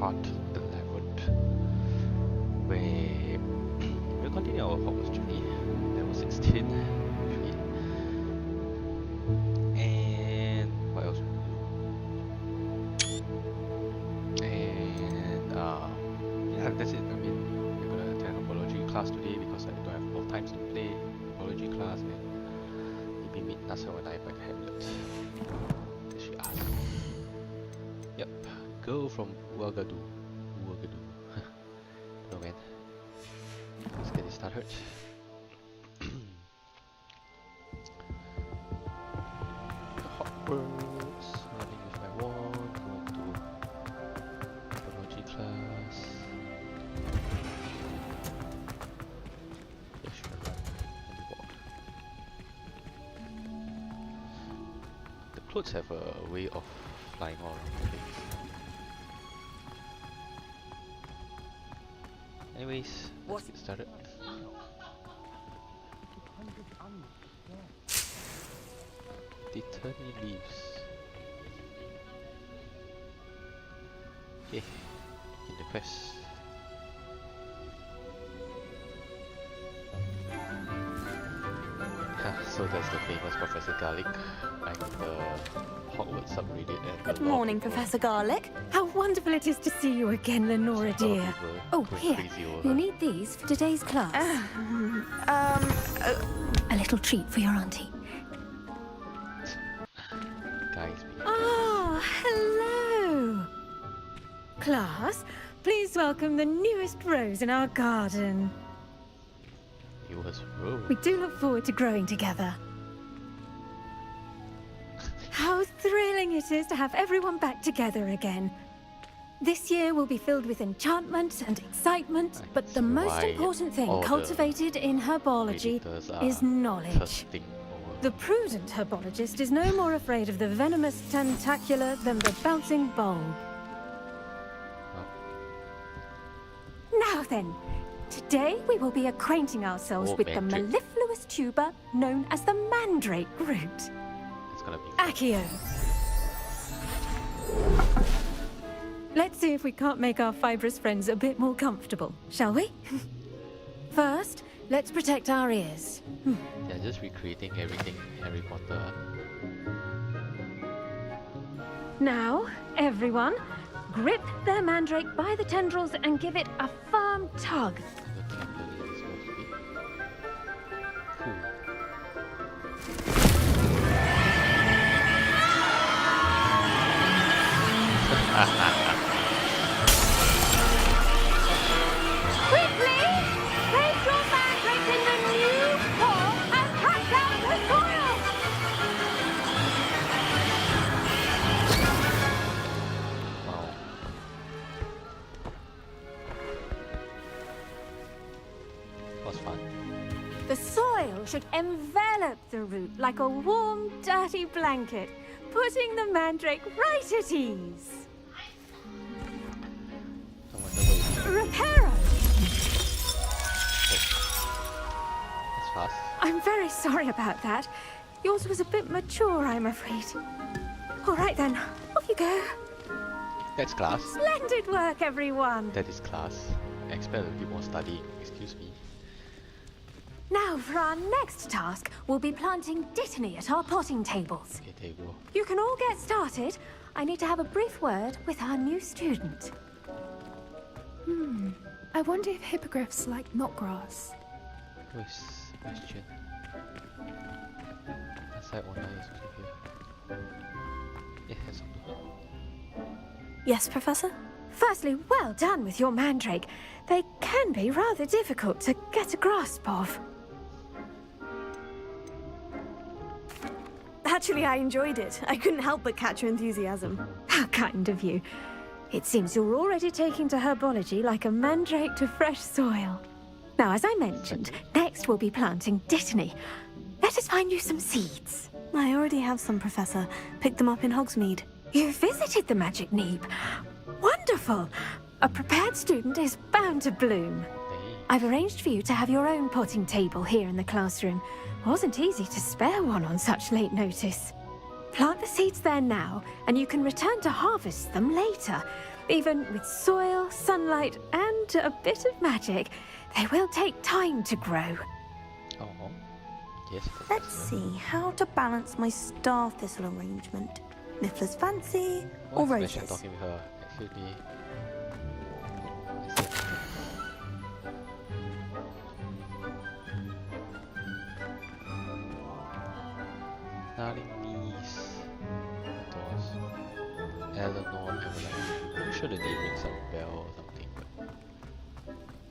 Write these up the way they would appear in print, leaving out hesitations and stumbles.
part 11, where we'll continue our Hogwarts journey. Level 16. And what else? And yeah, that's it. I mean, we're gonna attend Herbology class today because I don't have enough time to play Herbology class, and maybe meet Nasai Onai by the Hamlet. She asked. Yep, girl from Ouagadougou. No man. Let's get it started. Hogwarts, running with my wand, going to Herbology class. Yeah, should I run? Let me walk. The clothes have a way of flying all around the place. Anyways, let's get started. Deterny leaves. Okay, in the quest. So that's the famous Professor Garlick. I'm the Hogwarts subreddit and Good morning, Professor Garlick. How wonderful it is to see you again, Nora dear. Oh, here. You need these for today's class. A little treat for your auntie. Guys, Oh, hello. Class, please welcome the newest rose in our garden. We do look forward to growing together. How thrilling it is to have everyone back together again. This year will be filled with enchantment and excitement, but the most important thing cultivated in herbology is knowledge. The prudent herbologist is no more afraid of the venomous tentacular than the bouncing bulb. Now then, today we will be acquainting ourselves with the mellifluous tuber known as the mandrake root. It's gonna be Accio. Let's see if we can't make our fibrous friends a bit more comfortable, shall we? First, let's protect our ears. Yeah, just recreating everything Harry Potter. Now, everyone, grip their mandrake by the tendrils and give it a firm tug. Quickly! Place your mandrake in the new pot and cut down the soil! Wow. Was fun. The soil should envelop the root like a warm, dirty blanket, putting the mandrake right at ease. I wonder what Reparo! That's fast. I'm very sorry about that. Yours was a bit mature, I'm afraid. All right then, off you go. That's class. Splendid work, everyone. That is class. I expect a bit more studying. Excuse me. Now for our next task, we'll be planting dittany at our potting tables. Okay, there you go. You can all get started. I need to have a brief word with our new student. I wonder if hippogriffs like knotgrass. Voice question. Nasai Onai is also here. Yeah, that's all. Yes, Professor? Firstly, well done with your mandrake. They can be rather difficult to get a grasp of. Actually, I enjoyed it. I couldn't help but catch your enthusiasm. How kind of you. It seems you're already taking to herbology like a mandrake to fresh soil. Now, as I mentioned, next we'll be planting dittany. Let us find you some seeds. I already have some, Professor. Picked them up in Hogsmeade. You visited the Magic Neep. Wonderful! A prepared student is bound to bloom. I've arranged for you to have your own potting table here in the classroom. Wasn't easy to spare one on such late notice. Plant the seeds there now, and you can return to harvest them later. Even with soil, sunlight, and a bit of magic, they will take time to grow. Oh, yes. Let's see how to balance my star thistle arrangement. Niffler's fancy or Why is Fletcher roses? talking with her? Excuse me. Darling niece. Adores. Eleanor Evelyn. I'm sure the name rings a bell or something, but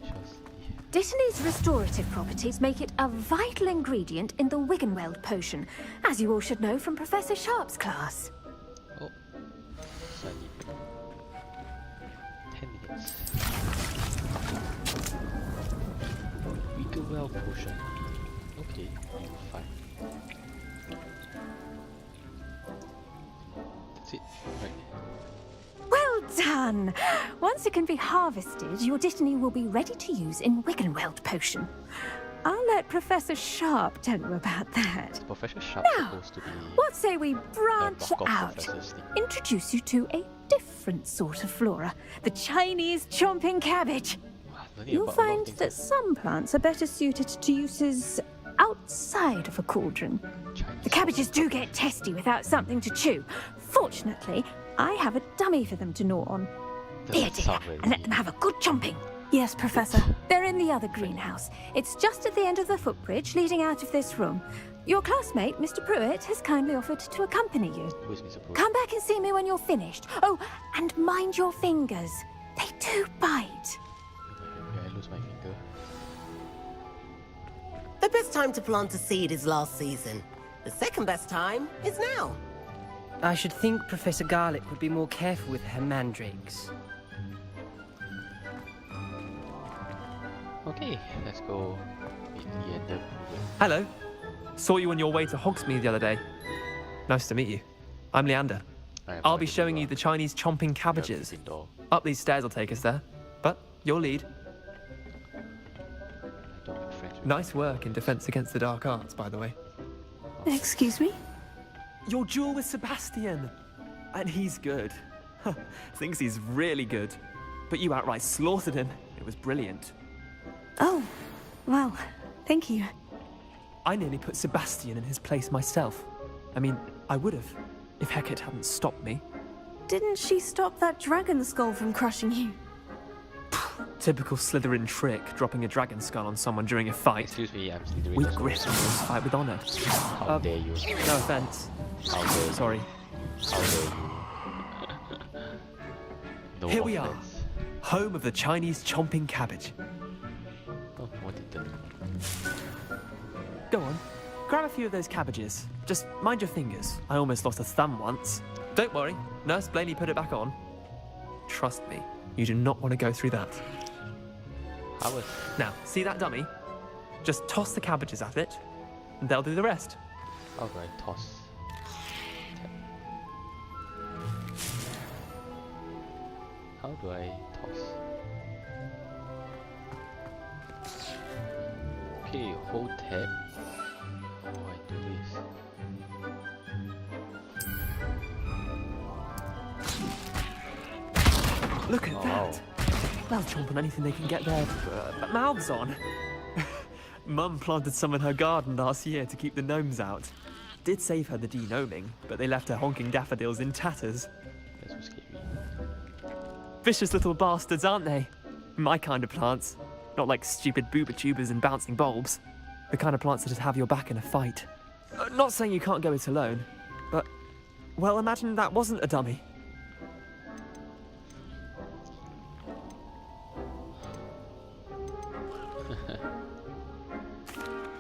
just Dittany's restorative properties make it a vital ingredient in the Wiggenweld potion, as you all should know from Professor Sharp's class. oh, so I need 10 minutes. Wiggenweld potion. Okay, fine. That's it, right? Well done! Once it can be harvested, your Dittany will be ready to use in Wiggenweld potion. I'll let Professor Sharp tell you about that. Professor Sharp Now, supposed to be what say we branch knockoff out? Professor Snape. Introduce you to a different sort of flora, the Chinese chomping cabbage. Wow, learning You'll about a lot of find things that some plants are better suited to uses outside of a cauldron. Chinese The cabbages do get testy without something to chew. Fortunately, I have a dummy for them to gnaw on. Here, Doesn't dear, sound very and let them have a good chomping. Yes, Professor. They're in the other greenhouse. It's just at the end of the footbridge leading out of this room. Your classmate, Mr. Pruitt, has kindly offered to accompany you. Who is Mr. Pro? Come back and see me when you're finished. Oh, and mind your fingers. They do bite. Maybe I lose my finger. The best time to plant a seed is last season. The second best time is now. I should think Professor Garlick would be more careful with her mandrakes. Okay, let's go meet Leander Pruitt. Hello. Saw you on your way to Hogsmeade the other day. Nice to meet you. I'm Leander. I have I'll no be idea showing who you are. the Chinese chomping You're cabbages. Gryffindor. Up these stairs will take us there. But your lead. I don't make friends with Nice work in Defense Against the Dark Arts, by the way. Excuse me? Your duel with Sebastian. And he's good. Thinks he's really good. But you outright slaughtered him. It was brilliant. Oh, well, thank you. I nearly put Sebastian in his place myself. I mean, I would have, if Hecate hadn't stopped me. Didn't she stop that dragon skull from crushing you? Typical Slytherin trick, dropping a dragon skull on someone during a fight. Excuse me, I'm Slytherin. We also. Gryffindors fight with honor. How dare you? No offense. How dare you? Sorry. How dare you? No Here we are. offense. Home of the Chinese chomping cabbage. Oh, what did that? Go on. Grab a few of those cabbages. Just mind your fingers. I almost lost a thumb once. Don't worry. Nurse Blaney put it back on. Trust me. You do not want to go through that. How was? Now, see that dummy? Just toss the cabbages at it, and they'll do the rest. How do I toss? How do I toss? Okay, hold tab. Oh, I do this. Look at Oh, that. They'll chomp on anything they can get their mouths on. Mum planted some in her garden last year to keep the gnomes out. Did save her the de-gnoming, but they left her honking daffodils in tatters. That's so scary. Vicious little bastards, aren't they? My kind of plants. Not like stupid booba tubers and bouncing bulbs. The kind of plants that'd have your back in a fight. Not saying you can't go it alone, but... Well, imagine that wasn't a dummy.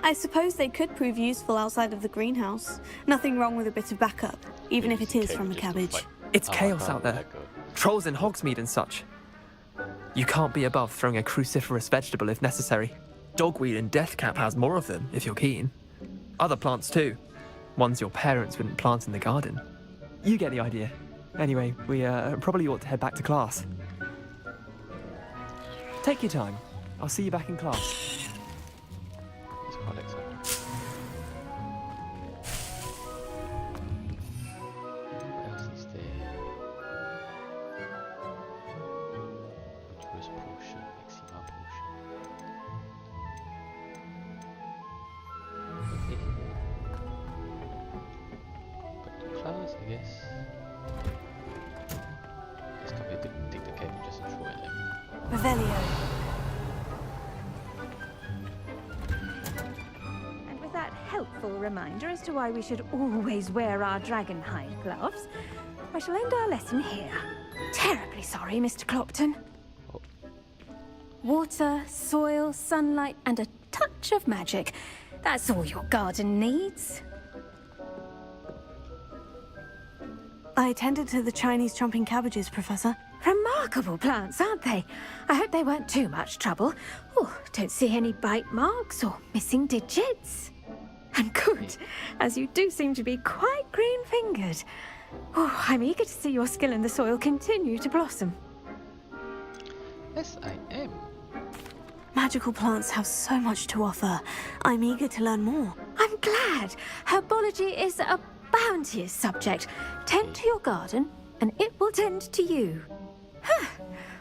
I suppose they could prove useful outside of the greenhouse. Nothing wrong with a bit of backup, even if it is from a cabbage. It's Oh, chaos no, out there. like Trolls in Hogsmeade and such. You can't be above throwing a cruciferous vegetable if necessary. Dogweed and deathcap has more of them, if you're keen. Other plants too. Ones your parents wouldn't plant in the garden. You get the idea. Anyway, we probably ought to head back to class. Take your time. I'll see you back in class. Let's collect some. What else is there? guess. Just come here to take the cabbages and throw at them. Revelio. And with that helpful reminder as to why we should always wear our dragon hide gloves, I shall end our lesson here. Terribly sorry, Mr. Clopton. Oh. Water, soil, sunlight, and a touch of magic. That's all your garden needs. I tended to the Chinese chomping cabbages, Professor. Remarkable plants, aren't they? I hope they weren't too much trouble. Oh, don't see any bite marks or missing digits. And good, as you do seem to be quite green-fingered. Oh, I'm eager to see your skill in the soil continue to blossom. Yes, I am. Magical plants have so much to offer. I'm eager to learn more. I'm glad. Herbology is a bounteous subject. Tend to your garden, and it will tend to you. Huh.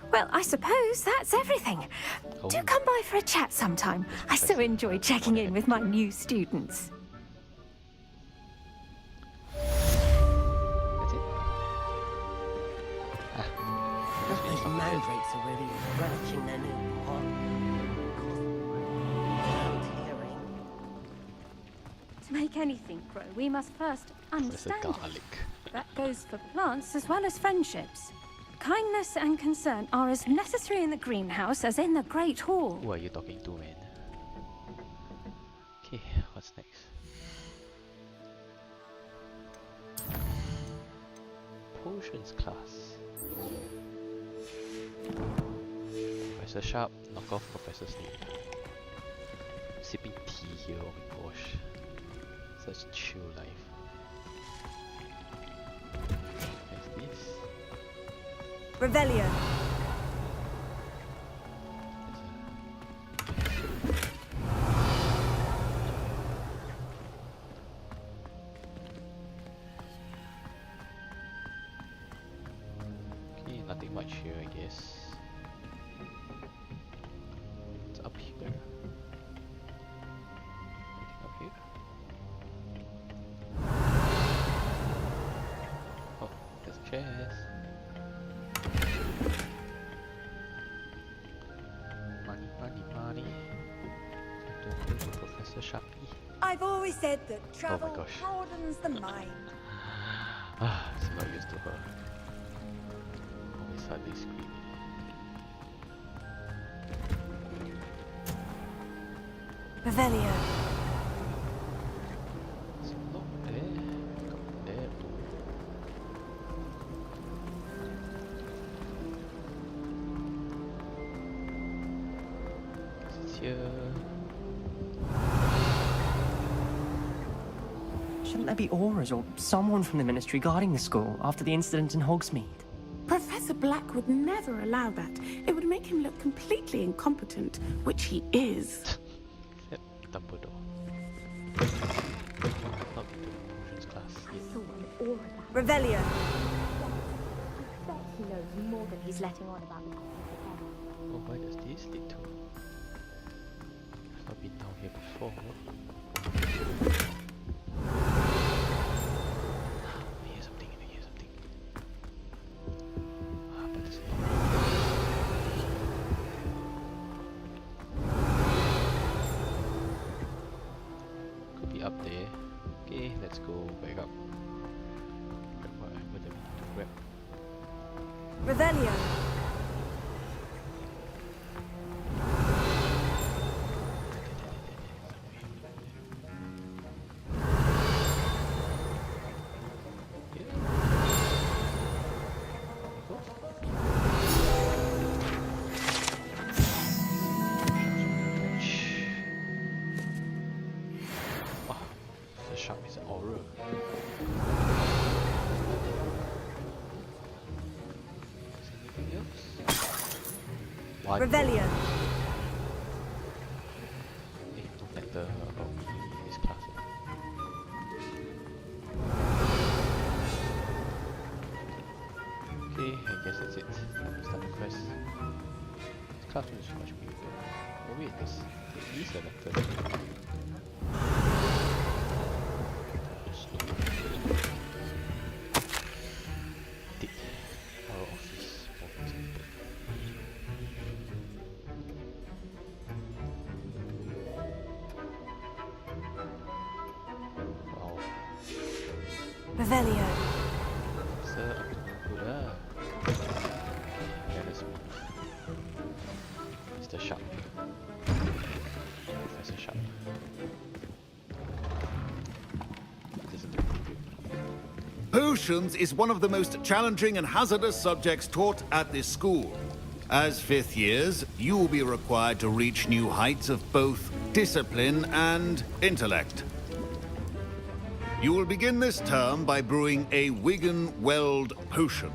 Well, I suppose that's everything. Do Oh. come by for a chat sometime. I so enjoy checking in with my new students. That's it. Ah. Those mandrakes are really relishing their new pot. To make anything grow, we must first Professor understand it. Garlick. That goes for plants as well as friendships. Kindness and concern are as necessary in the greenhouse as in the Great Hall. Who are you talking to, man? Okay, what's next? Potions class. Professor Sharp, knock off Professor Snape. Sipping tea here, oh my gosh. Such chill life. What's this? Revelio. Okay, nothing much here, I guess. It's up here. Anything up here? Oh, there's chairs. Money, money, money. Time to go to Professor Sharpie. I've always said that travel gosh. broadens the mind. Ah, I'm not used to her. Always hardly screaming. Revelio. It's not there. Come there. It's here. Shouldn't there be auras or someone from the ministry guarding the school after the incident in Hogsmeade? Professor Black would never allow that. It would make him look completely incompetent, which he is. Yep, Dumbledore. Not into potions class yet. Revelio. He knows more than he's letting on about the Oh, why does this lead to? I've not been down here before. I hear something, I hear something. Ah, but it's could be up there. Okay, let's go back up. Grab whatever we need to grab. Revelio. Oh, the shark is an aura. Is anything else? Why? Revelio. Hey, don't let the this class. Okay, I guess that's it. Time to start the quest. This classroom is much bigger. Oh wait, there is a letter. Revelio. Sir, up to no good. Yeah, that's me. Mr. Sharp. Professor Sharp. This is the Potions is one of the most challenging and hazardous subjects taught at this school. As fifth years, you will be required to reach new heights of both discipline and intellect. You will begin this term by brewing a Wiggenweld potion.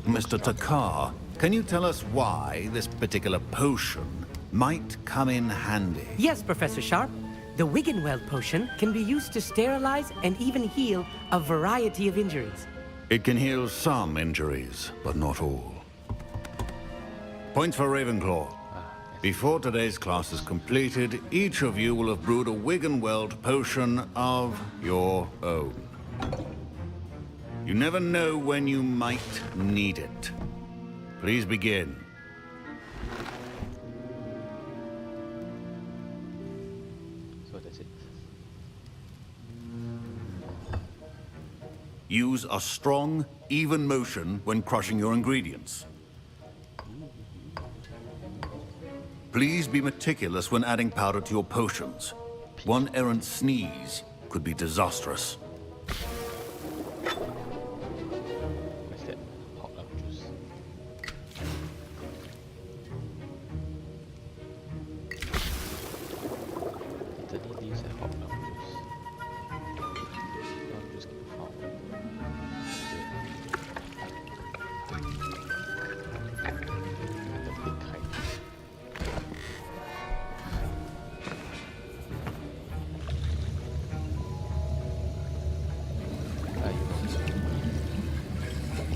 Mr. Takar, can you tell us why this particular potion might come in handy? Yes, Professor Sharp. The Wiggenweld potion can be used to sterilize and even heal a variety of injuries. It can heal some injuries, but not all. Points for Ravenclaw. Before today's class is completed, each of you will have brewed a Wiggenweld potion of your own. You never know when you might need it. Please begin. So that's it. Use a strong, even motion when crushing your ingredients. Please be meticulous when adding powder to your potions. One errant sneeze could be disastrous. What's that? Hot love juice. Italy leaves a hot love juice. Love juice can be found. The big kind.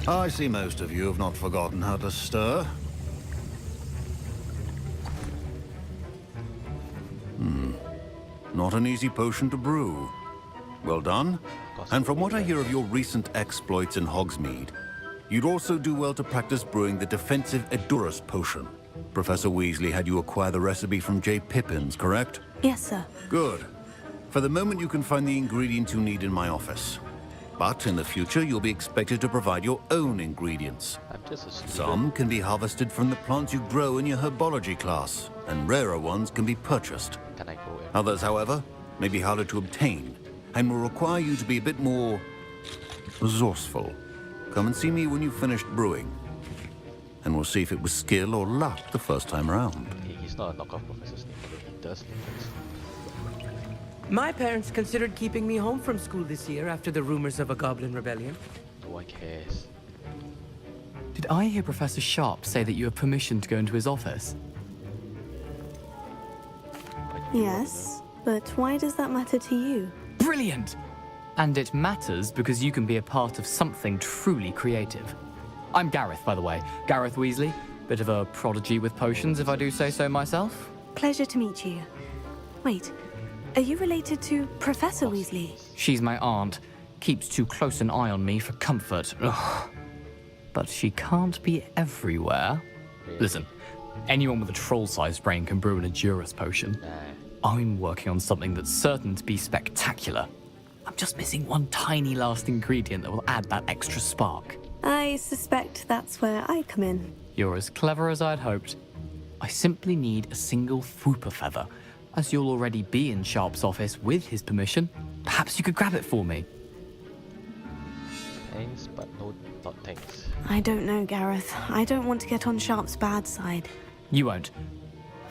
I see most of you have not forgotten how to stir. Not an easy potion to brew. Well done. And from what I hear of your recent exploits in Hogsmeade, you'd also do well to practice brewing the defensive Edurus potion. Professor Weasley had you acquire the recipe from J. Pippins, correct? Yes, sir. Good. For the moment, you can find the ingredients you need in my office. But in the future, you'll be expected to provide your own ingredients. I'm just a student. Some can be harvested from the plants you grow in your Herbology class, and rarer ones can be purchased. Can I go in? Others, however, may be harder to obtain, and will require you to be a bit more resourceful. Come and see me when you've finished brewing, and we'll see if it was skill or luck the first time around. He's not a knockoff Professor Snape, although he does look like Snape. My parents considered keeping me home from school this year after the rumors of a goblin rebellion. No one cares. Did I hear Professor Sharp say that you have permission to go into his office? Yes, but why does that matter to you? Brilliant! And it matters because you can be a part of something truly creative. I'm Gareth, by the way. Gareth Weasley. Bit of a prodigy with potions, if I do say so myself. Pleasure to meet you. Wait, are you related to Professor Weasley? She's my aunt. Keeps too close an eye on me for comfort. Ugh. But she can't be everywhere. Listen, anyone with a troll-sized brain can brew an Edurus potion. I'm working on something that's certain to be spectacular. I'm just missing one tiny last ingredient that will add that extra spark. I suspect that's where I come in. You're as clever as I'd hoped. I simply need a single Fwooper feather. As you'll already be in Sharp's office with his permission, perhaps you could grab it for me. Thanks, but no, not thanks. I don't know, Gareth. I don't want to get on Sharp's bad side. You won't.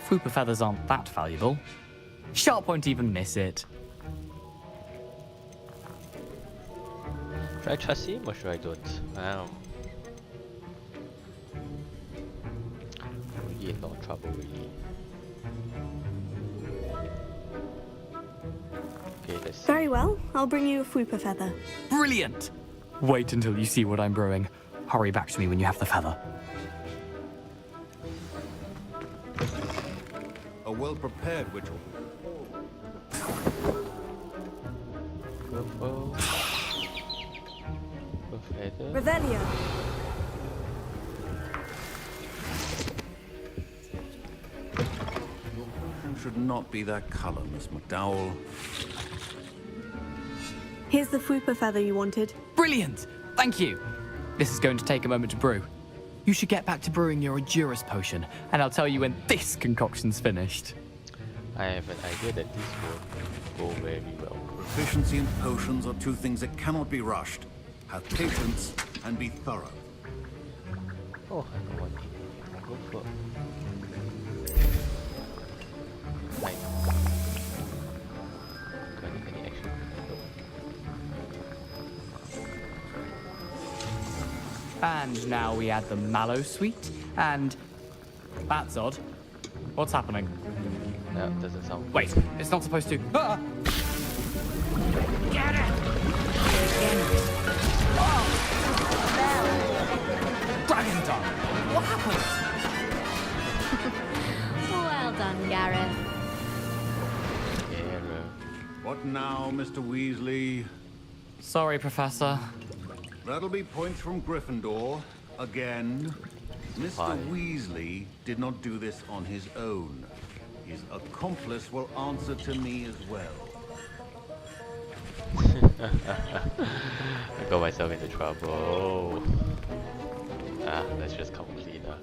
Fwooper feathers aren't that valuable. Sharp won't even miss it. Should I trust him or should I don't? Wow. Really in no trouble, really. Okay, let's see. Very well. I'll bring you a Fwooper feather. Brilliant! Wait until you see what I'm brewing. Hurry back to me when you have the feather. A well-prepared witch. Revelio. Should not be that color, Miss McDowell. Here's the Fupa feather you wanted. Brilliant! Thank you! This is going to take a moment to brew. You should get back to brewing your Endurus potion, and I'll tell you when this concoction's finished. I have an idea that this will go very well. Proficiency in potions are two things that cannot be rushed. Have patience and be thorough. Oh, I know one thing. I'll go for... Right. Do I need any action? No. And now we add the mallow sweet, and... That's odd. What's happening? No, doesn't sound... Wait, it's not supposed to... Ah! Get it! Dragon tongue! What happened? Well done, Gareth. What now, Mr. Weasley? Sorry, Professor. That'll be points from Gryffindor. Again. Mr. Weasley did not do this on his own. His accomplice will answer to me as well. I got myself into trouble. Let's just come cleaner.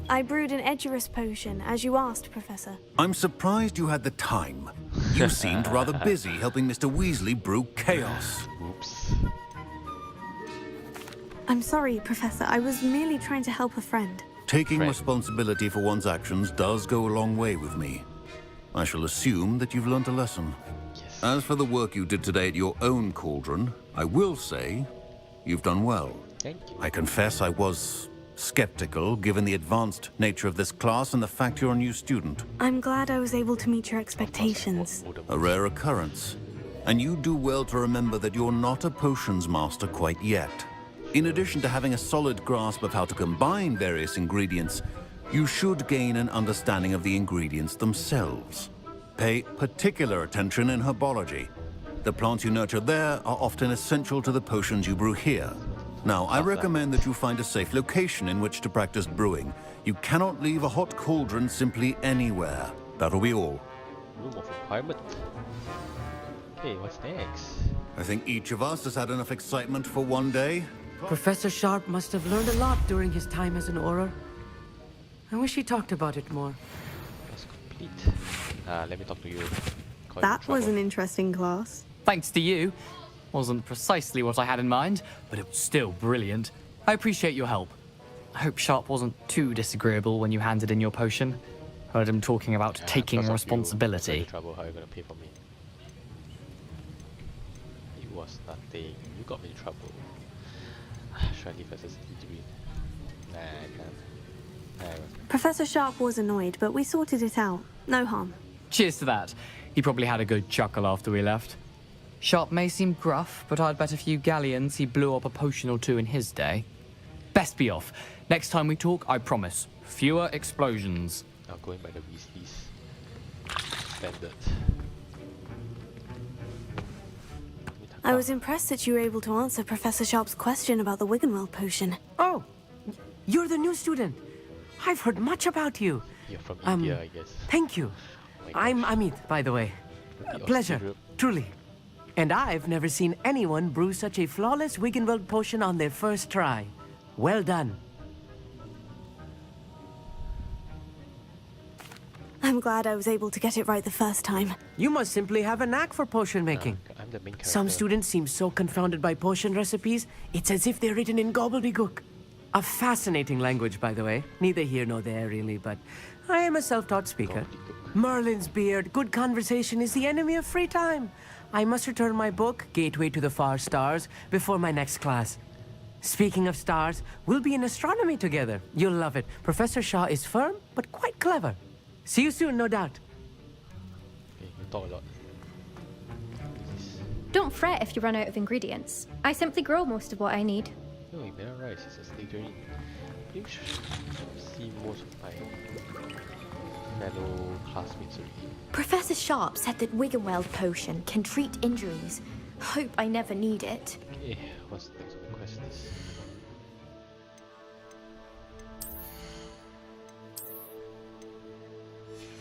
I brewed an Edurus potion, as you asked, Professor. I'm surprised you had the time. You seemed rather busy helping Mr. Weasley brew chaos. Oops. I'm sorry, Professor. I was merely trying to help a friend. Taking responsibility for one's actions does go a long way with me. I shall assume that you've learnt a lesson. Yes. As for the work you did today at your own cauldron, I will say you've done well. Thank you. I confess I was skeptical, given the advanced nature of this class and the fact you're a new student. I'm glad I was able to meet your expectations. A rare occurrence. And you do well to remember that you're not a potions master quite yet. In addition to having a solid grasp of how to combine various ingredients, you should gain an understanding of the ingredients themselves. Pay particular attention in herbology. The plants you nurture there are often essential to the potions you brew here. Now, I recommend that you find a safe location in which to practice brewing. You cannot leave a hot cauldron simply anywhere. That'll be all. Room of requirement. Okay, what's next? I think each of us has had enough excitement for one day. Professor Sharp must have learned a lot during his time as an Auror. I wish he talked about it more. That's complete. Let me talk to you. That was an interesting class. Thanks to you. Wasn't precisely what I had in mind, but it was still brilliant. I appreciate your help. I hope Sharp wasn't too disagreeable when you handed in your potion. Heard him talking about taking responsibility. Trouble, how are you gonna pay for me? It was nothing. You got me in trouble. Should I leave as a degree? Nah, I can't. Professor Sharp was annoyed, but we sorted it out. No harm. Cheers to that. He probably had a good chuckle after we left. Sharp may seem gruff, but I'd bet a few galleons he blew up a potion or two in his day. Best be off. Next time we talk, I promise. Fewer explosions. Now going by the Weasleys. Standard. I was impressed that you were able to answer Professor Sharp's question about the Wiggenweld potion. Oh, you're the new student. I've heard much about you. You're from India, I guess. Thank you. I'm Amit, by the way. Pleasure, truly. And I've never seen anyone brew such a flawless Wiggenweld potion on their first try. Well done. I'm glad I was able to get it right the first time. You must simply have a knack for potion making. I'm the main character. Some students seem so confounded by potion recipes, it's as if they're written in gobbledygook. A fascinating language, by the way. Neither here nor there, really, but I am a self-taught speaker. Merlin's beard, good conversation is the enemy of free time. I must return my book, Gateway to the Far Stars, before my next class. Speaking of stars, we'll be in astronomy together. You'll love it. Professor Shah is firm, but quite clever. See you soon, no doubt. Okay, you talk a lot. Don't fret if you run out of ingredients. I simply grow most of what I need. No, you better rise. It's a Slytherin. You should see most of my fellow classmates already. Professor Sharp said that Wiggenweld potion can treat injuries. Hope I never need it. Okay, what's the next request is?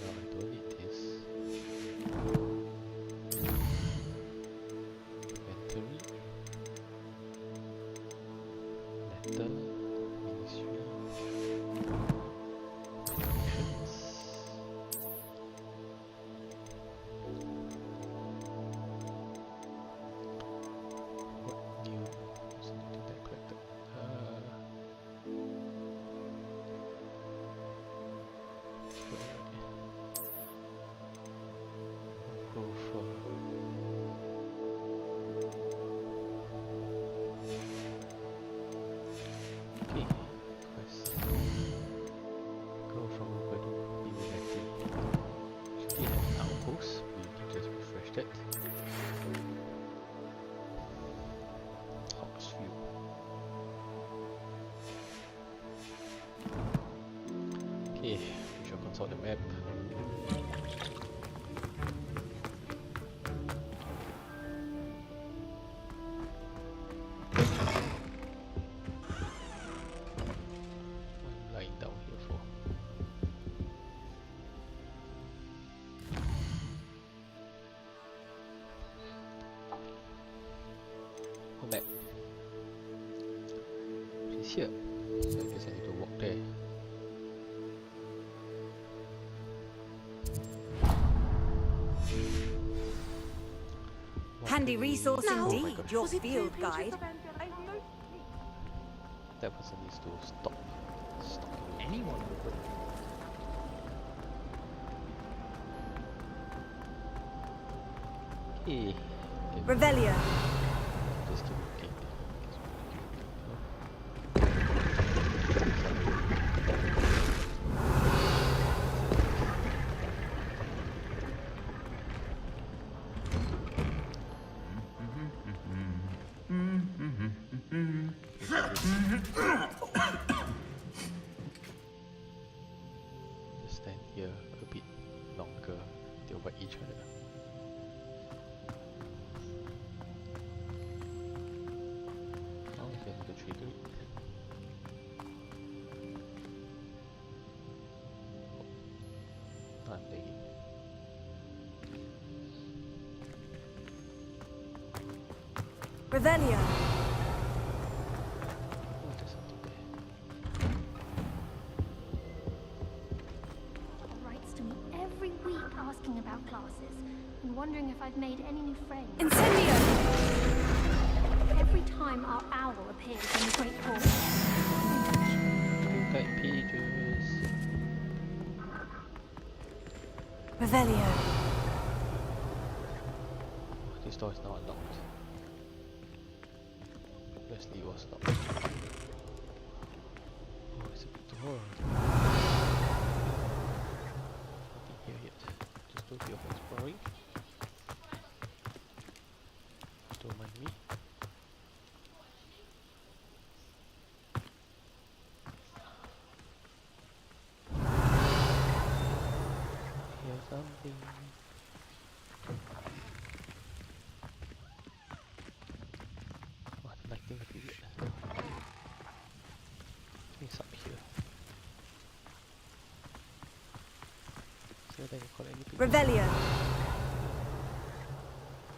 No, I don't need this. Inventory. the map. What am I lying down here for? Oh, map. She's here. So I guess I need to walk there. Handy resource No. indeed, Oh my God. your field guide. That person needs to stop stalking me. Anyone would. Okay. Revelio. Just keep looking. Just stand here a bit longer till by each other. Oh, if I need to trigger it. Oh, I'm lagging. Revelio. Oh, there's something there. Writes to me every week asking about classes and wondering if I've made any new friends. Incendio. Every time our owl appears in the Great Hall. Blue guide pages. Revelio. This door is now unlocked. Weasley was locked. Oh, it's a big door. Nothing here yet. Just do a bit of exploring. Don't mind me. Here's something. Oh, the lighting a bit weird. It's up here. Is there anything called anything? Revelio.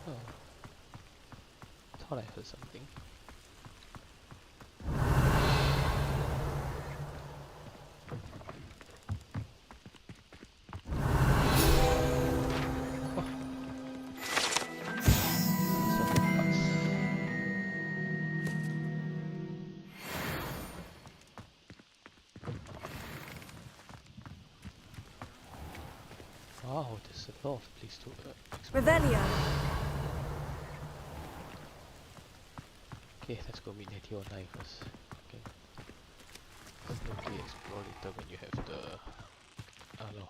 Oh. Thought I heard something. Wow, there's a lot of place to explore. Revelio. Okay, let's go meet Nasai Onai first. Okay. Okay, explore later when you have the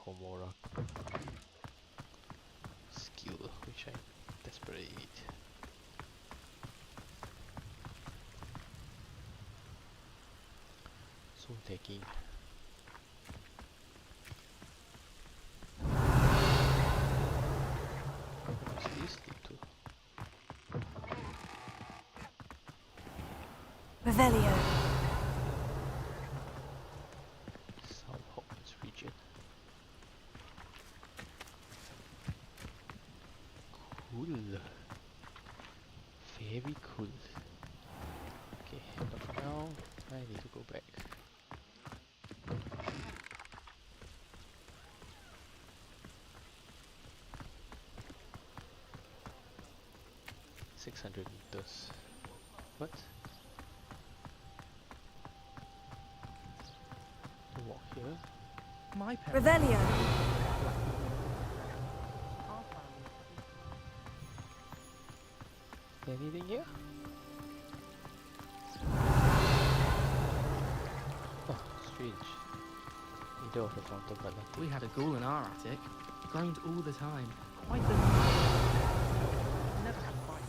Homora skill, which I desperately need. So taking. What's this lead to? Revelio. South Hogwarts region. Cool. Very cool. Okay, but for now, I need to go back. $600 meters. What? To walk here? My parents. Revelio. Anything here? Oh, strange. Neither of the fountain but nothing. We had a ghoul in our attic. Groaned all the time. Quite the... Never had a fight.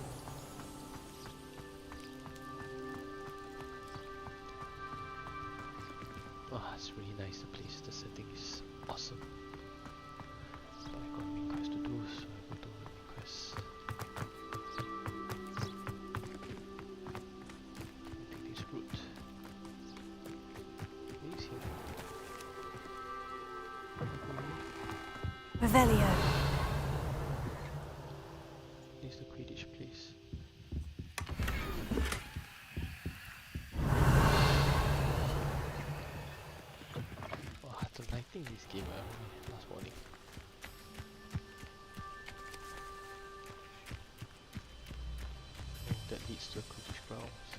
Oh, it's really nice the place. The setting is awesome. Revelio. Please the Quidditch, please. Oh, the lighting in this game, last warning. Oh, that leads to the Quidditch grounds.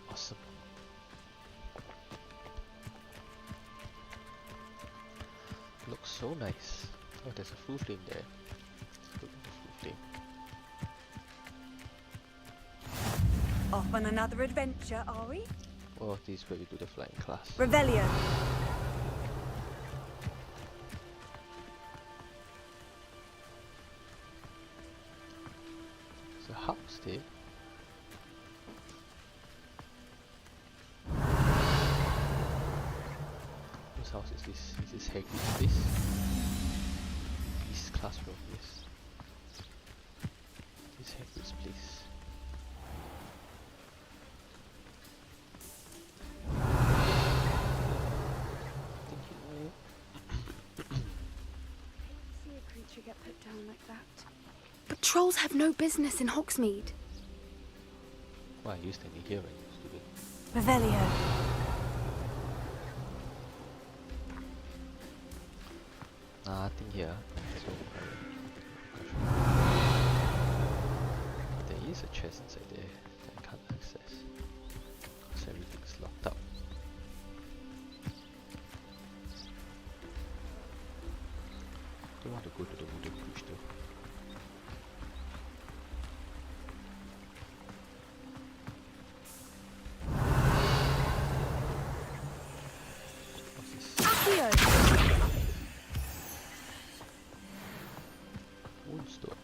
Awesome. Looks so nice. Oh, there's a full flame there. Let's look at the full flame. Off on another adventure, are we? Oh, this is where we do the flying class. Revelio. There's a house there. Whose house is this? Is this Hagrid's place? His classroom, yes. This is Hagrid's place. See a creature get put down like that. But trolls have no business in Hogsmeade. Why are you standing here when you're stupid? Revelio. Nothing here. So there is a chest inside there that I can't access because everything's locked up. Don't want to go to the wooden bridge though. What's this? Accio. Moonstone.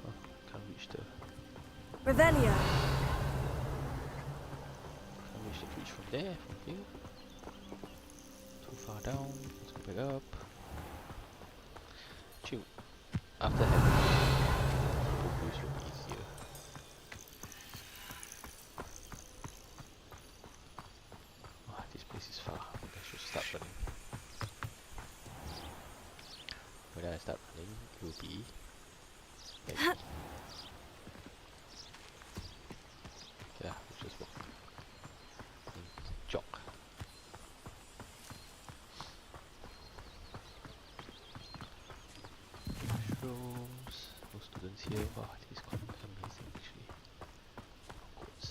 Oh, can't reach the Revelio. bridge from there, from here. Too far down. Let's go back up. Chew. After having the bridge will be easier. Oh, this place is far. I think I should start running. When I start running, it will be maybe. Yeah, we'll just walk. Jog. Mushrooms. No students here. Wow, this is quite amazing actually. Hogwarts.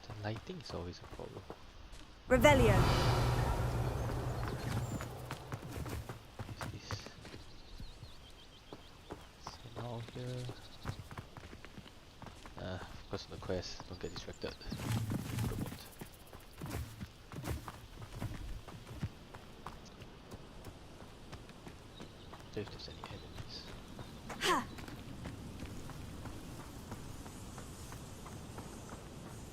The lighting is always a problem. Revelio. What is this? So now here. Focus on the quest, don't get distracted. Voldemort. If there's any enemies. Ha!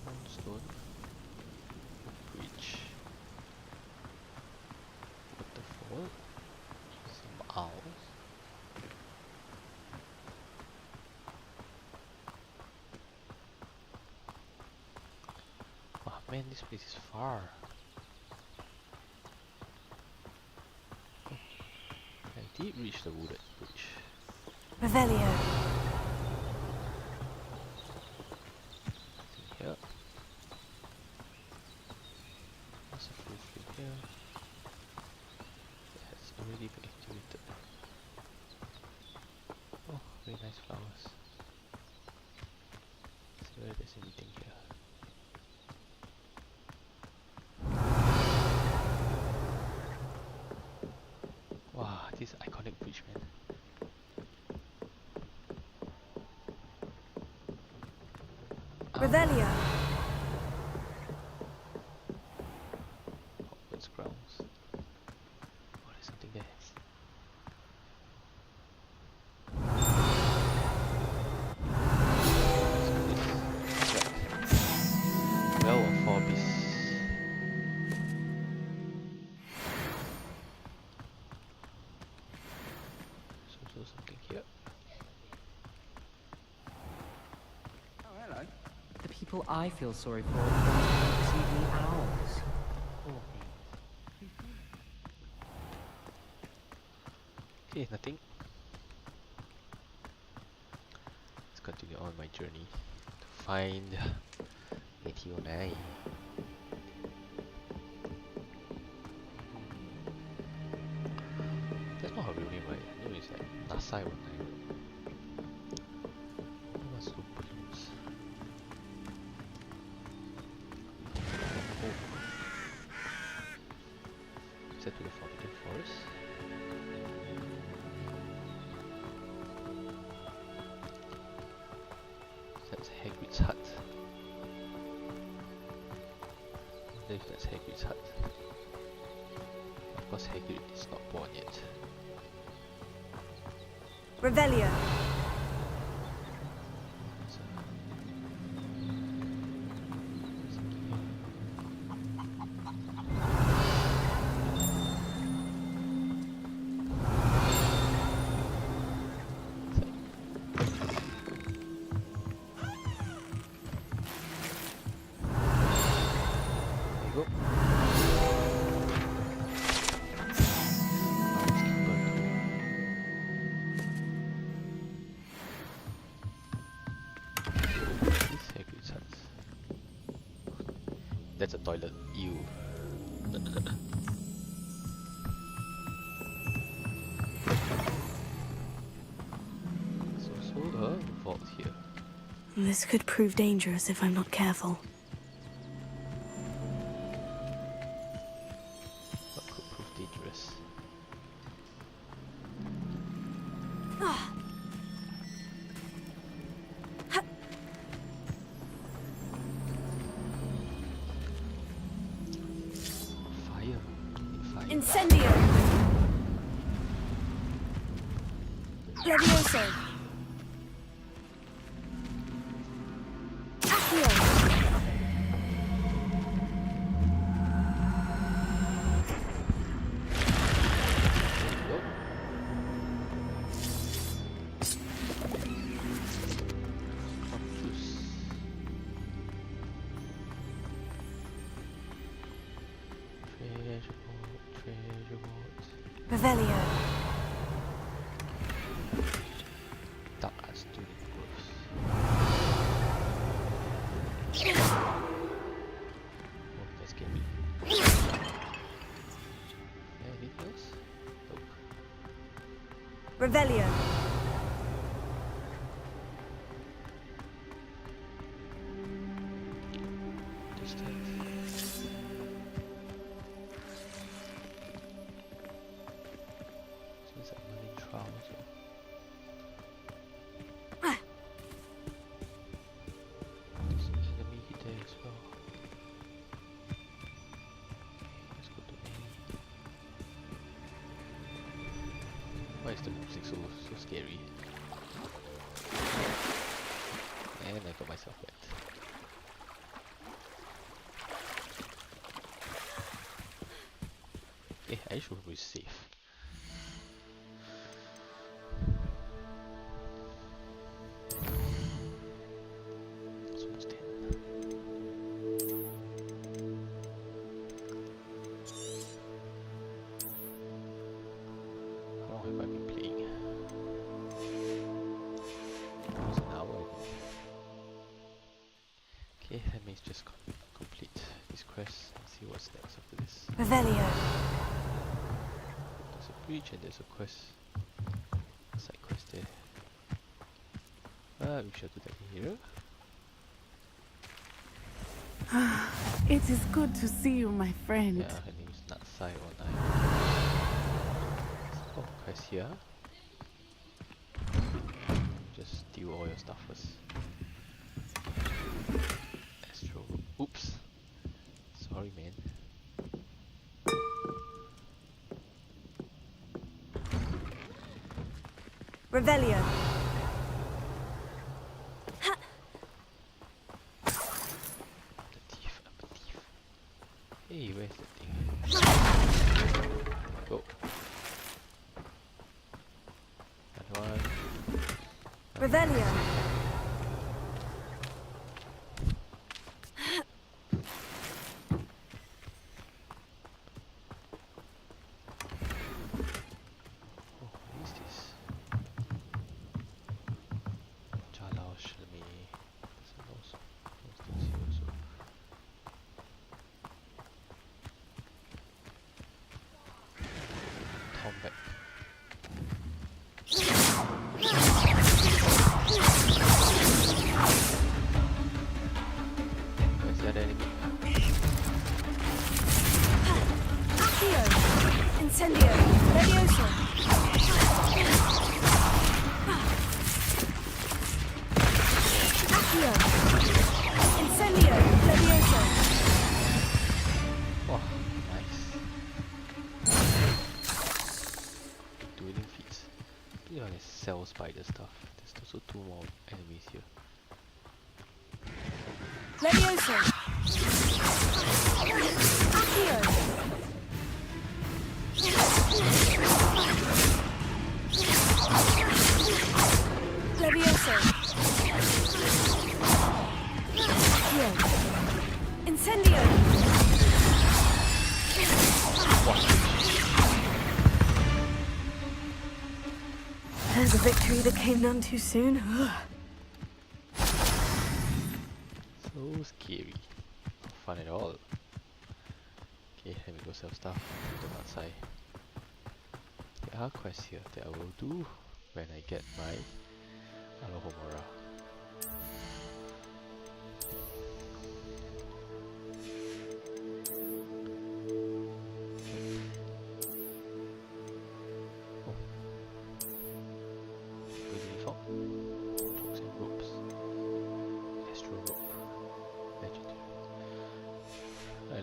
Moonstone. Bridge. Waterfall. Some owls. Oh man, this place is far. Oh, I did reach the wooded bridge. Revelio. Nothing here. There's a full flame here. It has already been activated. Oh, very nice flowers. See whether there's anything here. Wow, this iconic bridge, man. Revelio. Hogwarts grounds. Oh, there's something there. Well of Forbis. people I feel sorry for don't exceed me owls. Okay, nothing. Let's continue on my journey to find Nasai Onai. That's not her real name, right? I knew it's like Nasai Onai. What's the balloons? Oh. Is that to the Forbidden Forest? That's Hagrid's hut. I wonder if that's Hagrid's hut. Of course Hagrid is not born yet. Revelio. That's a toilet. Ew. So a vault here. This could prove dangerous if I'm not careful. What could prove dangerous? Incendio! Levioso! Accio! Revelio. Dark as student wolves. Oh, that's scary. Anything else? Nope. Revelio. Merlin Trial also. There's an enemy there as well. Let's go to enemy. Why is the music so scary? And I got myself wet. Okay, I should be safe. Okay, let me just complete this quest and see what's next after this. Revelio. There's a breach and there's a quest. Side quest there. We shall do that here. It is good to see you, my friend. Yeah, her name is Nasai Onai. Oh, quest here. Just steal all your stuff first. Astro. Oops. Sorry, man. Revelio. Hey, where's that thing? Go. Another one. Revelio. Accio. Incendio. Levioso. Oh, nice. Dueling feats. I want to sell spider stuff. There's also 2 more enemies here. Levioso. Accio. Levioso. Accio. Incendio. There's a victory that came none too soon. So scary. Not fun at all. Okay, let me go sell stuff to Nasai. There are quests here that I will do when I get my Alohomora.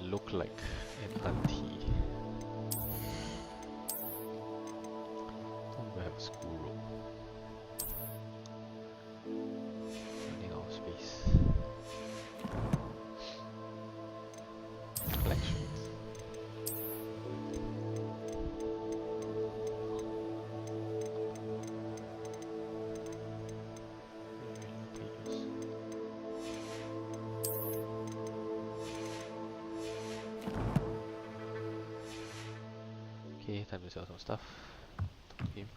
Look like an auntie. Don't even have a school room. Running out of space. Collections. Okay, time to sell some stuff. Talk to him.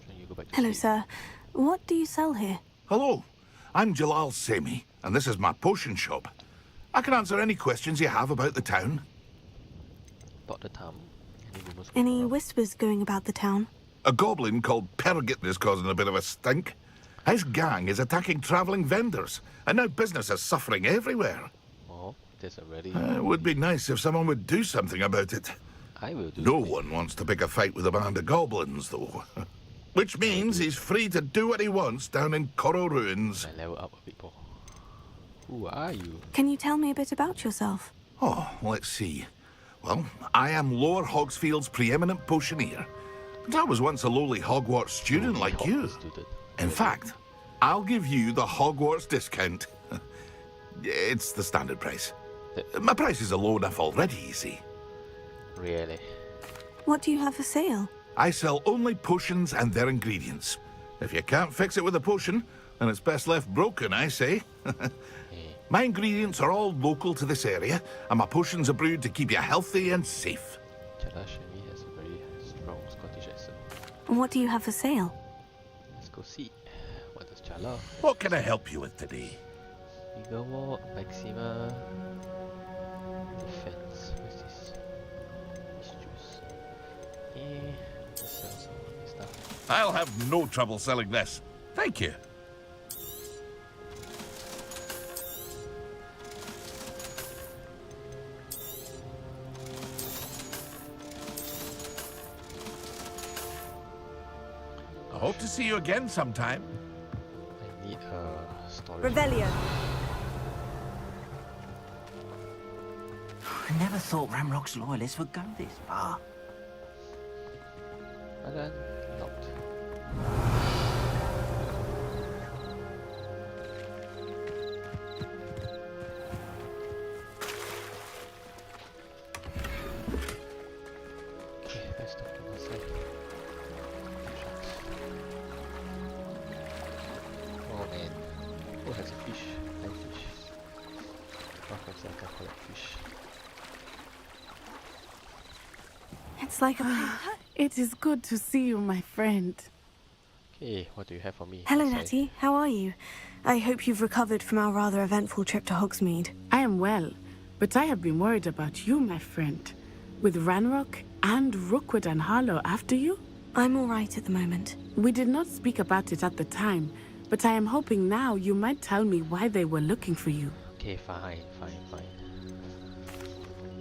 Then you go back to Hello, sleep. sir. What do you sell here? Hello, I'm Jalal Semi, and this is my potion shop. I can answer any questions you have about the town. About the town. Any whispers going about the town? A goblin called Pergit is causing a bit of a stink. His gang is attacking travelling vendors, and now business is suffering everywhere. Oh, there's already. It would be nice if someone would do something about it. I will do. No one wants to pick a fight with a band of goblins, though. Which means he's free to do what he wants down in Coral Ruins. I level up a bit more. Who are you? Can you tell me a bit about yourself? Oh, let's see. Well, I am Lower Hogsfield's preeminent potioneer. But I was once a lowly Hogwarts student like you. In fact, I'll give you the Hogwarts discount. It's the standard price. My prices are low enough already, you see. Really? What do you have for sale? I sell only potions and their ingredients. If you can't fix it with a potion, then it's best left broken, I say. My ingredients are all local to this area, and my potions are brewed to keep you healthy and safe. Jalashemi has a very strong Scottish accent. And what do you have for sale? Let's go see. What does Jala? What can I help you with today? Eagle Walk, Maxima, Defense. What's this? Juice. Let's sell some of this stuff. I'll have no trouble selling this. Thank you. I hope to see you again sometime. I need a storage. Revelio. I never thought Ramrock's loyalists would go this far. And then locked. Okay, let's talk to Nasai. Oh man. Oh, has a fish. Nice fish. Perhaps I can collect fish. It's like a... It is good to see you, my friend. Okay, what do you have for me? Hello, Nasai? Natty. How are you? I hope you've recovered from our rather eventful trip to Hogsmeade. I am well, but I have been worried about you, my friend. With Ranrock and Rookwood and Harlow after you? I'm all right at the moment. We did not speak about it at the time, but I am hoping now you might tell me why they were looking for you. Okay, fine.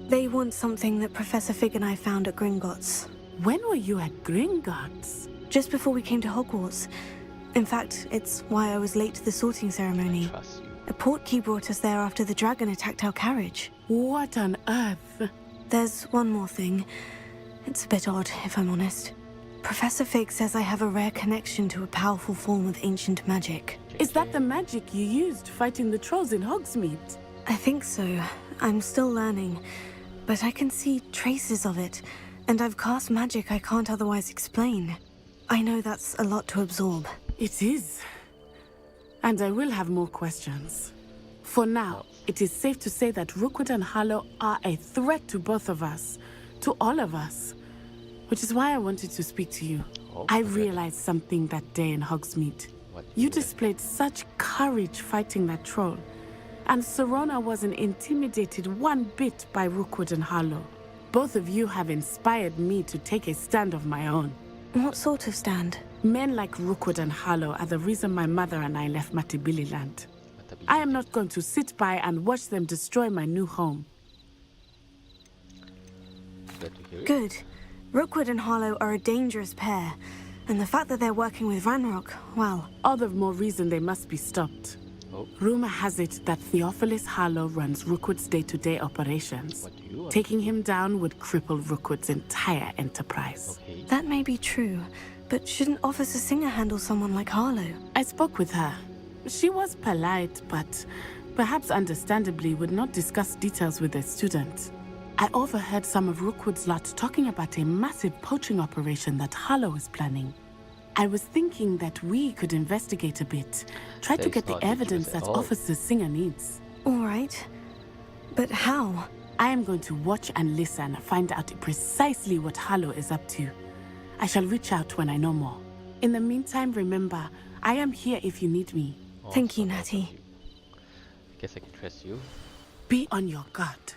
They want something that Professor Fig and I found at Gringotts. When were you at Gringotts? Just before we came to Hogwarts. In fact, it's why I was late to the sorting ceremony. Trust you. A portkey brought us there after the dragon attacked our carriage. What on earth? There's one more thing. It's a bit odd, if I'm honest. Professor Fig says I have a rare connection to a powerful form of ancient magic. Is that the magic you used fighting the trolls in Hogsmeade? I think so. I'm still learning. But I can see traces of it. And I've cast magic I can't otherwise explain. I know that's a lot to absorb. It is. And I will have more questions. For now, it is safe to say that Rookwood and Harlow are a threat to both of us. To all of us. Which is why I wanted to speak to you. I realized something that day in Hogsmeade. You displayed such courage fighting that troll. And Serona wasn't intimidated one bit by Rookwood and Harlow. Both of you have inspired me to take a stand of my own. What sort of stand? Men like Rookwood and Harlow are the reason my mother and I left Matibili land. I am not going to sit by and watch them destroy my new home. Good. Rookwood and Harlow are a dangerous pair. And the fact that they're working with Ranrock, well... All the more reason they must be stopped. Rumor has it that Theophilus Harlow runs Rookwood's day-to-day operations. Taking him down would cripple Rookwood's entire enterprise. That may be true, but shouldn't Officer Singer handle someone like Harlow? I spoke with her. She was polite, but perhaps understandably would not discuss details with a student. I overheard some of Rookwood's lot talking about a massive poaching operation that Harlow is planning. I was thinking that we could investigate a bit. Try to get the evidence that Officer Singer needs. All right. But how? I am going to watch and listen, find out precisely what Harlow is up to. I shall reach out when I know more. In the meantime, remember, I am here if you need me. Thank you, Natty. I guess I can trust you. Be on your guard.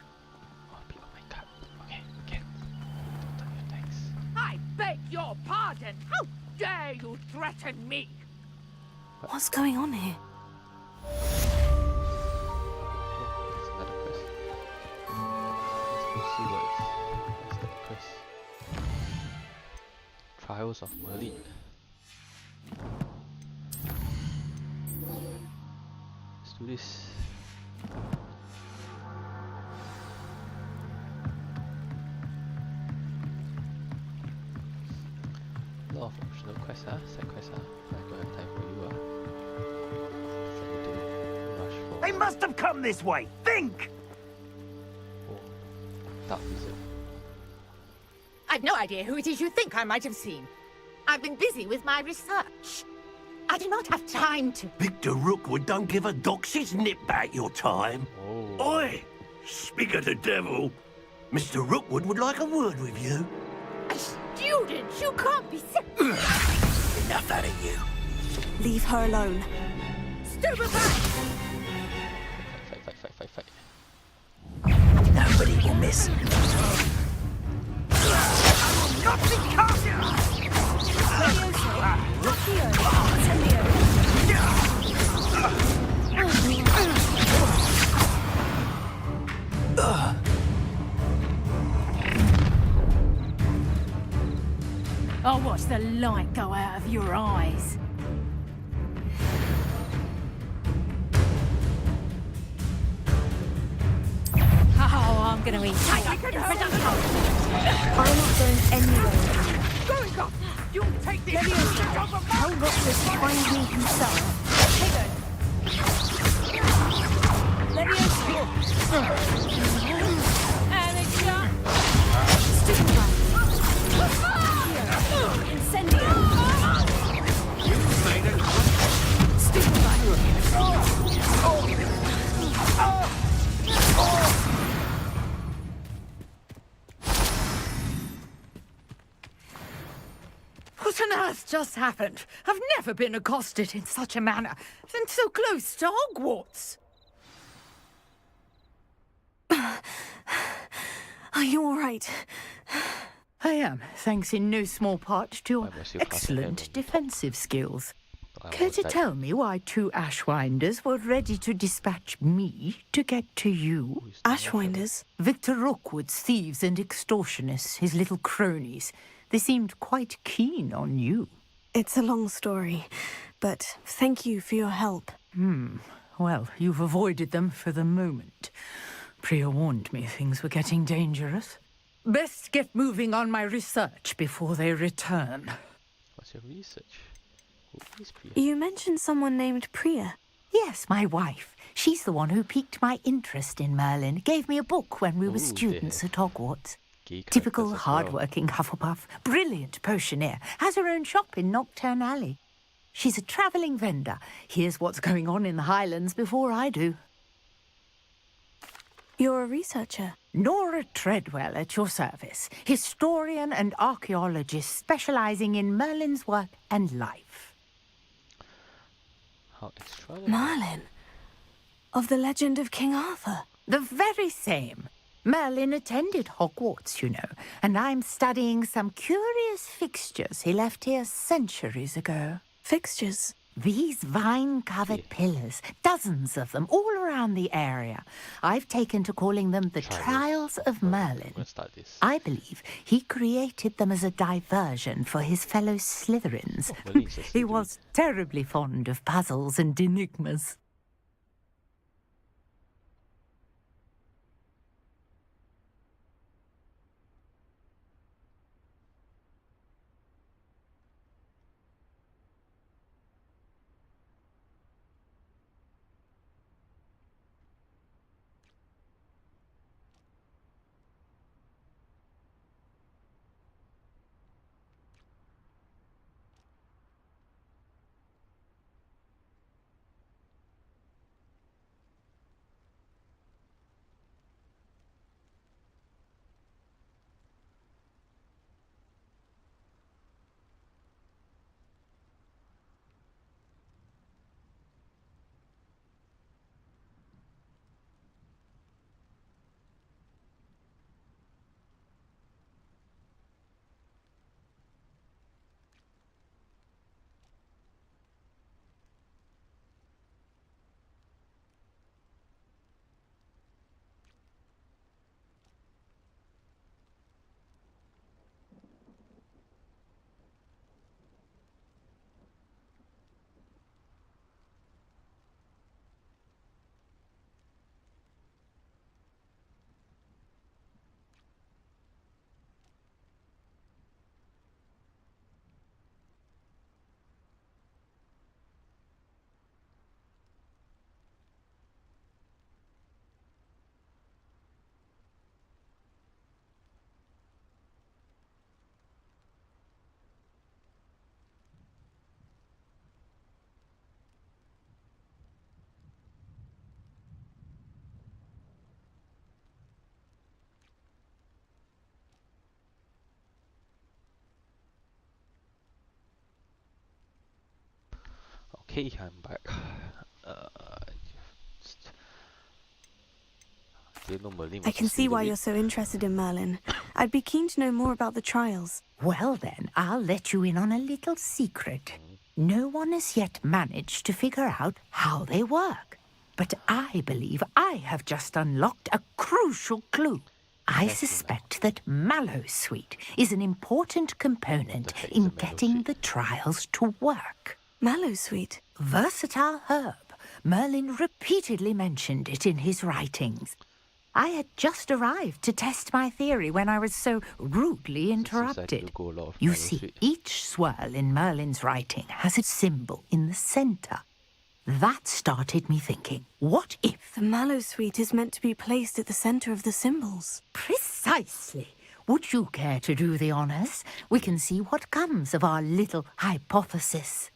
I beg your pardon. How dare you threaten me? What's going on here? It's another quest. Let's go see what's that quest. Trials of Merlin. Let's do this. A lot of optional quests, huh? Side quests, huh? I don't have time for you, I need to rush for... They must have come this way! Think! Oh, Dark Wizard. I've no idea who it is you think I might have seen. I've been busy with my research. I do not have time to... Victor Rookwood don't give a doxy's nip back your time. Oh. Oi! Speak of the devil. Mr. Rookwood would like a word with you. Student, you can't be sick. Enough out of you. Leave her alone. Stupid Fight. Nobody will miss. Not be I'll watch the light go out of your eyes. Oh, I'm gonna eat you. I'm not going anywhere. Going up! You take this! Tell Rookwood to find me himself. What on earth just happened? I've never been accosted in such a manner, and so close to Hogwarts. Are you all right? I am, thanks in no small part to your excellent defensive skills. Care to tell me why two Ashwinders were ready to dispatch me to get to you? Ashwinders? Victor Rookwood's thieves and extortionists, his little cronies. They seemed quite keen on you. It's a long story, but thank you for your help. Well, you've avoided them for the moment. Priya warned me things were getting dangerous. Best get moving on my research before they return. What's your research? Who is Priya? You mentioned someone named Priya. Yes, my wife. She's the one who piqued my interest in Merlin. Gave me a book when we were students at Hogwarts. Typical hard-working Hufflepuff. Brilliant potioneer. Has her own shop in Knockturn Alley. She's a travelling vendor. Hears what's going on in the Highlands before I do. You're a researcher? Nora Treadwell at your service. Historian and archaeologist specialising in Merlin's work and life. How extravagant. Merlin? Of the legend of King Arthur? The very same. Merlin attended Hogwarts, you know, and I'm studying some curious fixtures he left here centuries ago. Fixtures? These vine-covered pillars, dozens of them, all around the area. I've taken to calling them the Trials of Merlin. I believe he created them as a diversion for his fellow Slytherins. He was terribly fond of puzzles and enigmas. Okay, I'm back. I can see why you're so interested in Merlin. I'd be keen to know more about the trials. Well then, I'll let you in on a little secret. No one has yet managed to figure out how they work. But I believe I have just unlocked a crucial clue. I suspect that Mallowsweet is an important component in getting the trials to work. Mallowsweet? Versatile herb. Merlin repeatedly mentioned it in his writings. I had just arrived to test my theory when I was so rudely interrupted. You see, each swirl in Merlin's writing has a symbol in the centre. That started me thinking, what if... The Mallowsweet is meant to be placed at the centre of the symbols. Precisely. Would you care to do the honours? We can see what comes of our little hypothesis.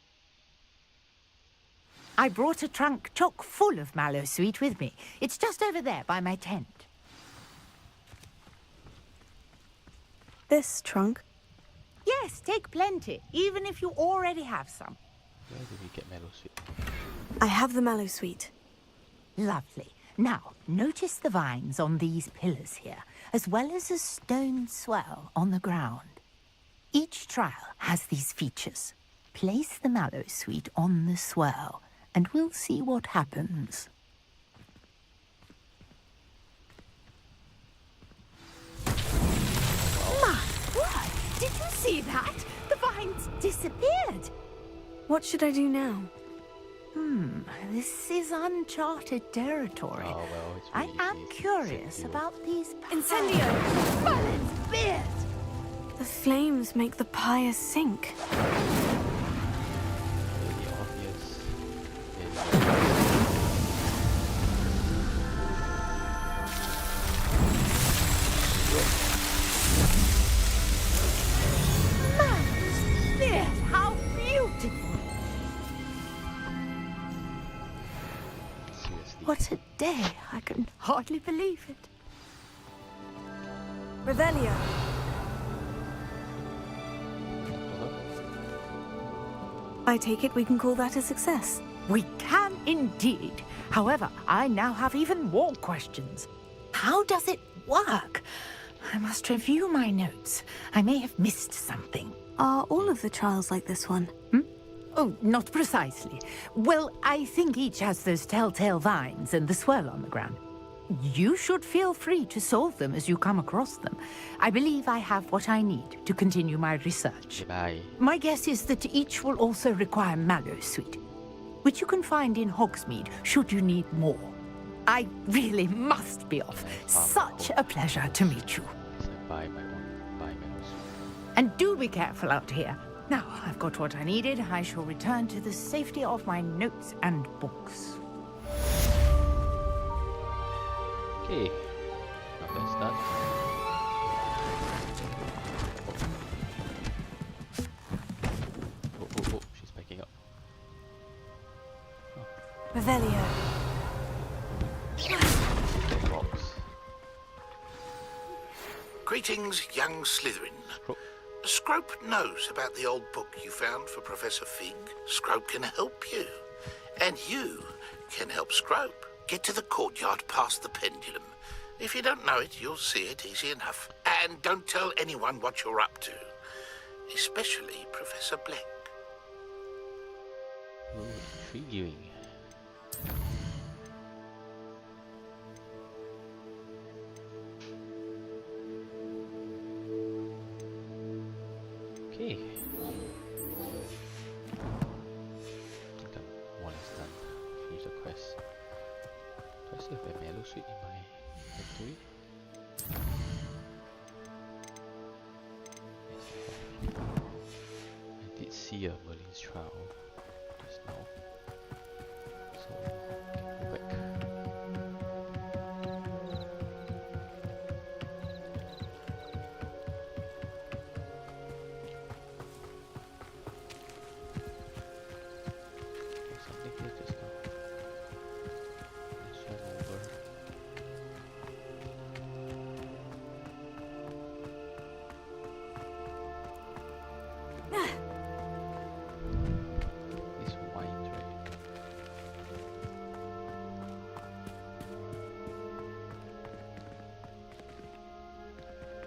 I brought a trunk chock full of Mallowsweet with me. It's just over there by my tent. This trunk? Yes, take plenty, even if you already have some. Where did we get Mallowsweet? I have the Mallowsweet. Lovely. Now, notice the vines on these pillars here, as well as a stone swell on the ground. Each trial has these features. Place the Mallowsweet on the swirl, and we'll see what happens. My word! Did you see that? The vines disappeared. What should I do now? This is uncharted territory. Oh, well, it's I really am easy. Curious about these Incendio! Merlin's beard! The flames make the pyre sink. Really obvious. Merlin's beard! How beautiful! Seriously. What a day! I can hardly believe it. Revelio. I take it we can call that a success. We can indeed. However, I now have even more questions. How does it work? I must review my notes. I may have missed something. Are all of the trials like this one? Oh, not precisely. Well, I think each has those telltale vines and the swirl on the ground. You should feel free to solve them as you come across them. I believe I have what I need to continue my research. Bye. My guess is that each will also require mallow sweet, which you can find in Hogsmeade should you need more. I really must be off. Such a pleasure to meet you. So buy my manuscript. And do be careful out here. Now I've got what I needed, I shall return to the safety of my notes and books. Okay, now that's done. Oh, she's backing up. Revelio. Rocks. Greetings, young Slytherin. Scrope knows about the old book you found for Professor Fig. Scrope can help you. And you can help Scrope get to the courtyard past the pendulum. If you don't know it, you'll see it easy enough. And don't tell anyone what you're up to. Especially Professor Black. Ooh, intriguing. Okay. I think one is done. Finish the quest. Do I still have a mallow sweet in my inventory? Yes, I have. I did see a Merlin's Trial just now. So, go back. Something here just now. Let's jump over. These wines, right?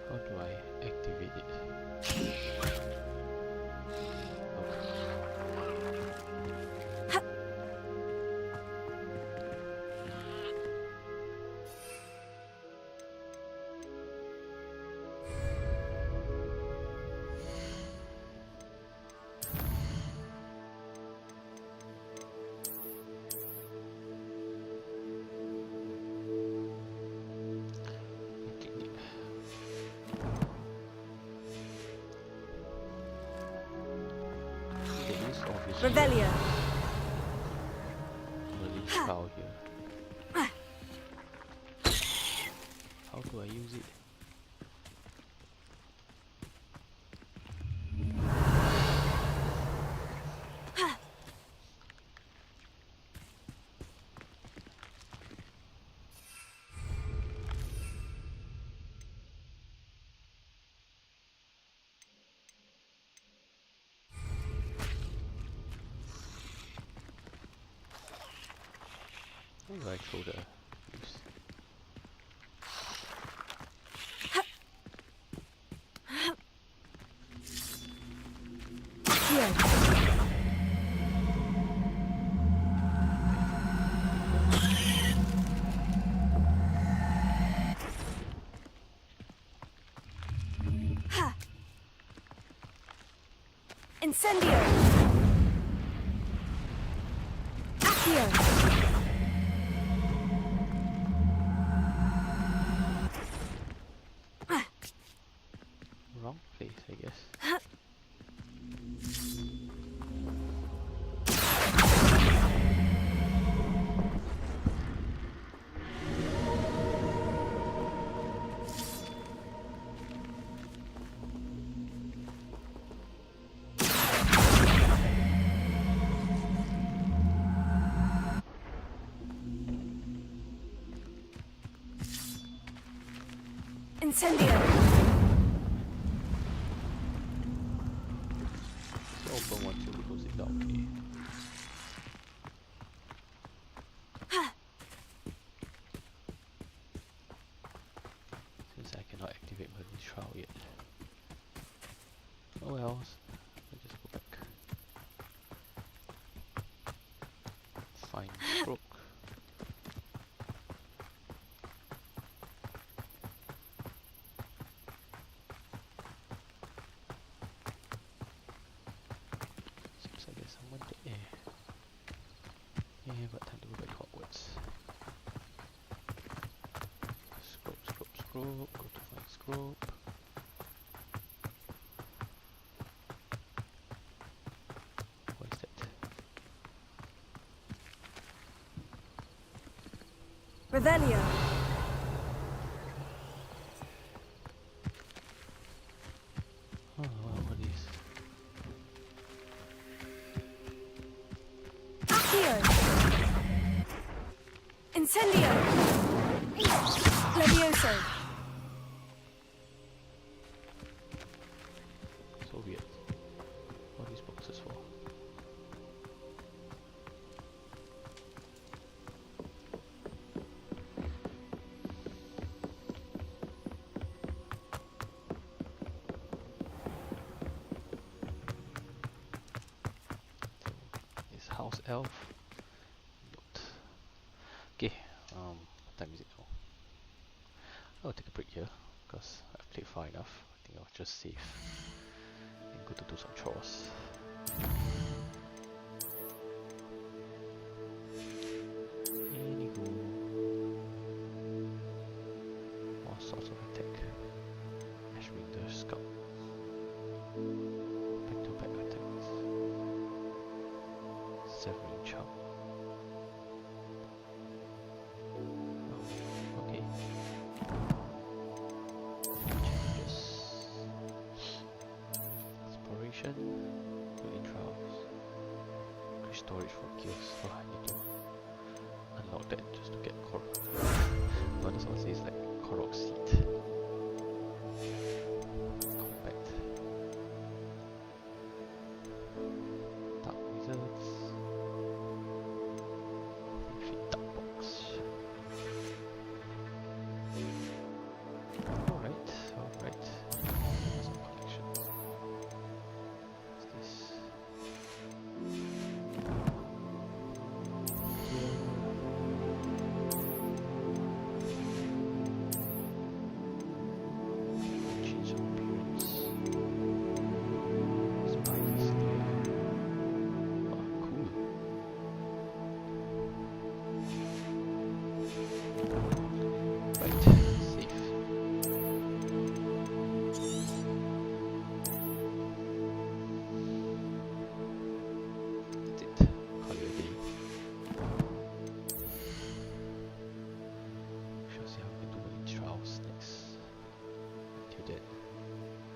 How do I activate it? Revelio. Merlin's Trial here. How do I use it? Where do I throw the leaves? Incendio. Incendio! Open one till we close it down, okay. Since I cannot activate Merlin Trial yet. Oh well, I'll just go back. Find Brook. Seems like there's someone there. Yeah, but time to go back to Hogwarts. Scrope, go to find Scrope. What is that? Revelio! Oh, what is? Accio! Incendio! Levioso! So weird. What are these boxes for? Is house elf? Note. Okay, what time is it now? I'll take a break here because I've played far enough. I think I'll just save and go to do some chores. Anywho, all sorts of attack. Ashwinder Scout. Back-to-back attacks. Severing Charm. Oh, okay. Changes. Exploration. Merlin Trials. Increase storage for gifts. Oh, I need to unlock that.